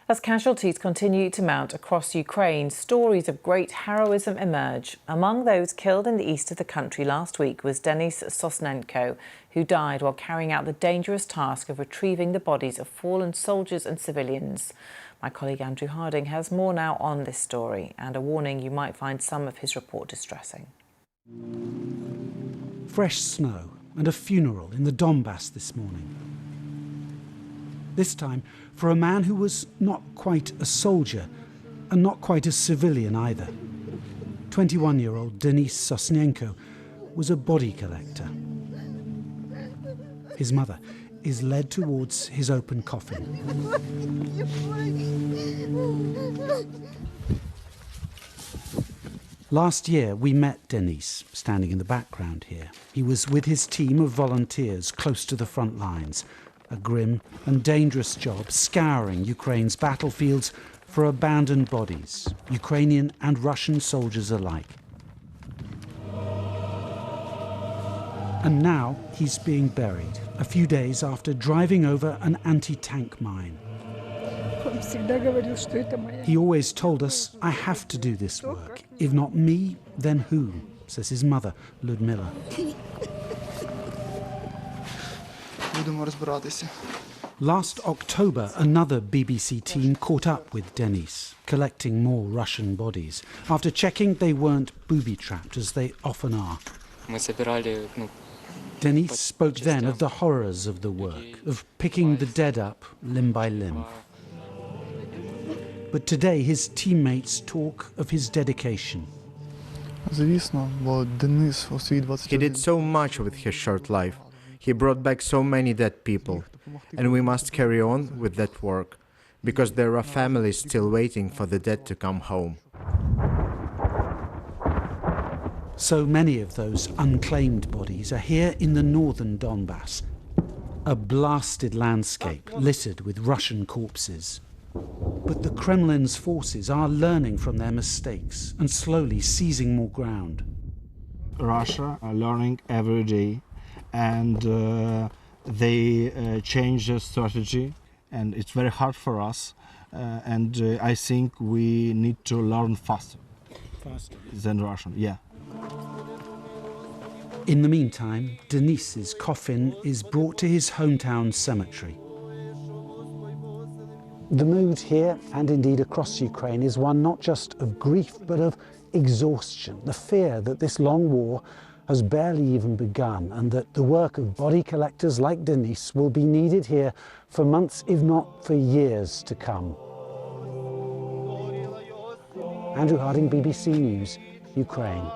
As casualties continue to mount across Ukraine, stories of great heroism emerge. Among those killed in the east of the country last week was Denys Sosnenko, who died while carrying out the dangerous task of retrieving the bodies of fallen soldiers and civilians. My colleague Andrew Harding has more now on this story, and a warning: you might find some of his report distressing. Fresh snow and a funeral in the Donbas this morning. This time for a man who was not quite a soldier and not quite a civilian either. 21-year-old Denys Sosnenko was a body collector. His mother is led towards his open coffin. Last year we met Denys, standing in the background here. He was with his team of volunteers close to the front lines. A grim and dangerous job scouring Ukraine's battlefields for abandoned bodies, Ukrainian and Russian soldiers alike. And now he's being buried, a few days after driving over an anti-tank mine. He always told us, "I have to do this work. If not me, then who?" says his mother, Ludmila. Last October, another BBC team caught up with Denys, collecting more Russian bodies. After checking, they weren't booby-trapped, as they often are. Denys spoke then of the horrors of the work, of picking the dead up limb by limb. But today his teammates talk of his dedication. He did so much with his short life. He brought back so many dead people, and we must carry on with that work, because there are families still waiting for the dead to come home. So many of those unclaimed bodies are here in the northern Donbas, a blasted landscape littered with Russian corpses. But the Kremlin's forces are learning from their mistakes and slowly seizing more ground. Russia are learning every day, and they change their strategy, and it's very hard for us, and I think we need to learn faster than Russian. Yeah. In the meantime, Denys's coffin is brought to his hometown cemetery. The mood here, and indeed across Ukraine, is one not just of grief but of exhaustion, the fear that this long war has barely even begun, and that the work of body collectors like Denys will be needed here for months, if not for years to come. Andrew Harding, BBC News, Ukraine.